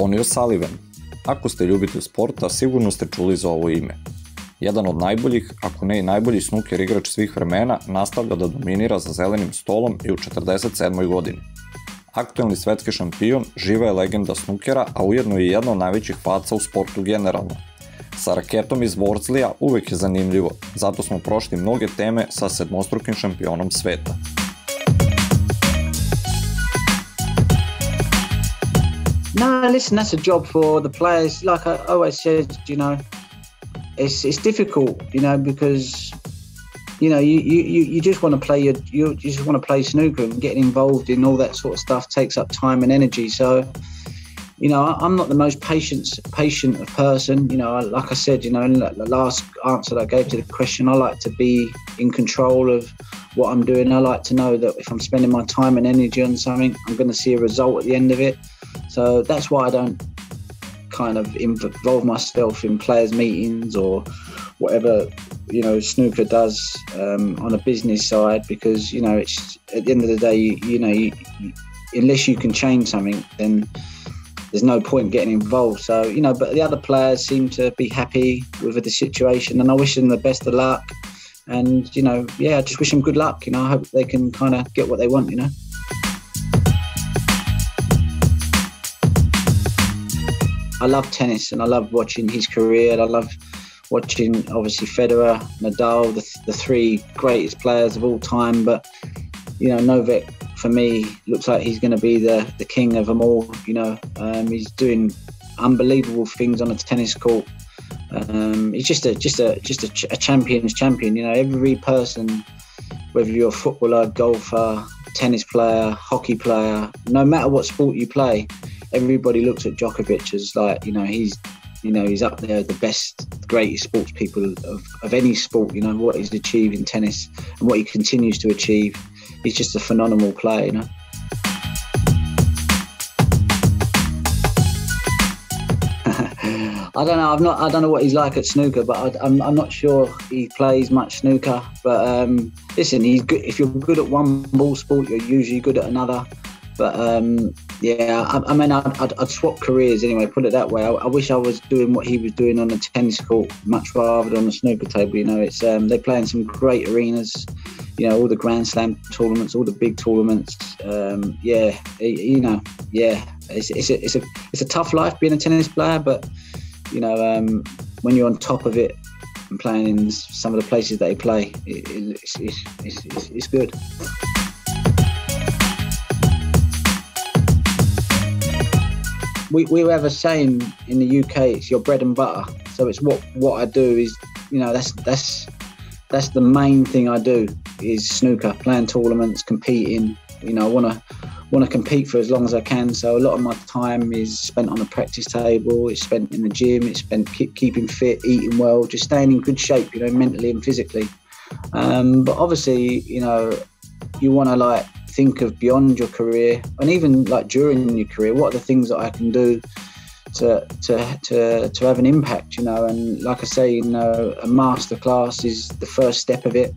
Roni O'Saliven. Ako ste ljubitelj sporta, sigurno ste čuli za ovo ime. Jedan od najboljih, ako ne i najbolji snuker igrač svih vremena, nastavlja da dominira za zelenim stolom i u 47. godini. Aktuelni svetski šampion, živa je legenda snukera, a ujedno i jedna od najvećih faca u sportu generalno. Sa raketom iz Vorzlija uvek je zanimljivo, zato smo prošli mnoge teme sa sedmostrukim šampionom sveta. No, listen, that's a job for the players. Like I always said, you know, it's difficult, you know, because you know you just want to play you just want to play snooker, and getting involved in all that sort of stuff takes up time and energy. So, you know, I'm not the most patient person. You know, like I said, you know, in the last answer that I gave to the question, I like to be in control of what I'm doing. I like to know that if I'm spending my time and energy on something, I'm going to see a result at the end of it. So that's why I don't kind of involve myself in players' meetings or whatever, you know, snooker does on a business side, because, you know, it's at the end of the day, you know, unless you can change something, then there's no point getting involved. So, you know, but the other players seem to be happy with the situation, and I wish them the best of luck. And, you know, yeah, I just wish them good luck. You know, I hope they can kind of get what they want, you know. I love tennis and I love watching his career. I love watching, obviously, Federer, Nadal, the three greatest players of all time. But, you know, Novak, for me, looks like he's going to be the king of them all. You know, he's doing unbelievable things on a tennis court. He's just a champion's champion. You know, every person, whether you're a footballer, golfer, tennis player, hockey player, no matter what sport you play, everybody looks at Djokovic as like, you know, he's up there, the best, greatest sports people of any sport. You know, what he's achieved in tennis and what he continues to achieve. He's just a phenomenal player, you know. I don't know what he's like at snooker, but I'm not sure he plays much snooker. But listen, he's good. If you're good at one ball sport, you're usually good at another. But yeah, I mean, I'd swap careers anyway. Put it that way. I wish I was doing what he was doing on the tennis court much rather than on the snooker table. You know, it's they play in some great arenas. You know, all the Grand Slam tournaments, all the big tournaments. Yeah, you know, yeah, it's a tough life being a tennis player, but you know, when you're on top of it and playing in some of the places that they play, it's good. We have a saying in the UK, it's your bread and butter. So it's what I do is, you know, that's the main thing I do is snooker, playing tournaments, competing. You know, I want to compete for as long as I can. So a lot of my time is spent on the practice table. It's spent in the gym. It's spent keeping fit, eating well, just staying in good shape, you know, mentally and physically. But obviously, you know, you want to like think of beyond your career, and even like during your career, what are the things that I can do to have an impact, you know. And like I say, you know, a masterclass is the first step of it.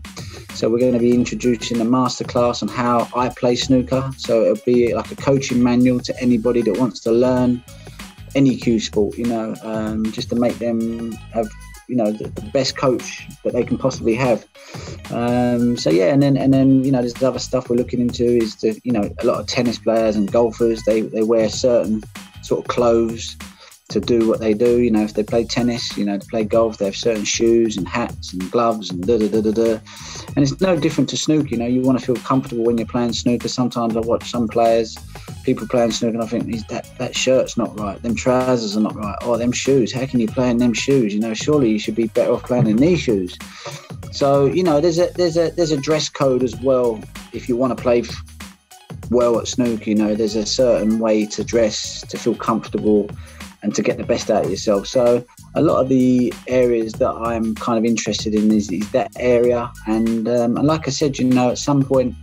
So we're going to be introducing a masterclass on how I play snooker. So it'll be like a coaching manual to anybody that wants to learn any cue sport, you know, just to make them have, you know, the best coach that they can possibly have. So yeah, and then you know, there's other stuff we're looking into is to, you know, a lot of tennis players and golfers, they wear certain sort of clothes to do what they do. You know, if they play tennis, you know, to play golf, they have certain shoes and hats and gloves and da-da-da-da-da. And it's no different to snooker. You know, you want to feel comfortable when you're playing snooker. Sometimes I watch some players, people playing snooker, and I think that shirt's not right, them trousers are not right, or them shoes, how can you play in them shoes? You know, surely you should be better off playing in these shoes. So, you know, there's a dress code as well. If you want to play well at snooker, you know, there's a certain way to dress to feel comfortable and to get the best out of yourself. So a lot of the areas that I'm kind of interested in is that area. And like I said, you know, at some point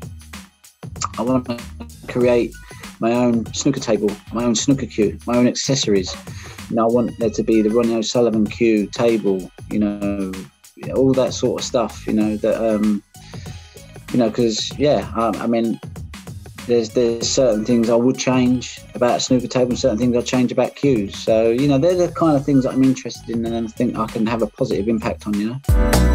I want to create my own snooker table, my own snooker cue, my own accessories. You know, I want there to be the Roni O'Saliven cue table, you know, all that sort of stuff, you know, that, you know, because, yeah, I mean, there's certain things I would change about a snooker table and certain things I'd change about cues. So, you know, they're the kind of things that I'm interested in and I think I can have a positive impact on, you know.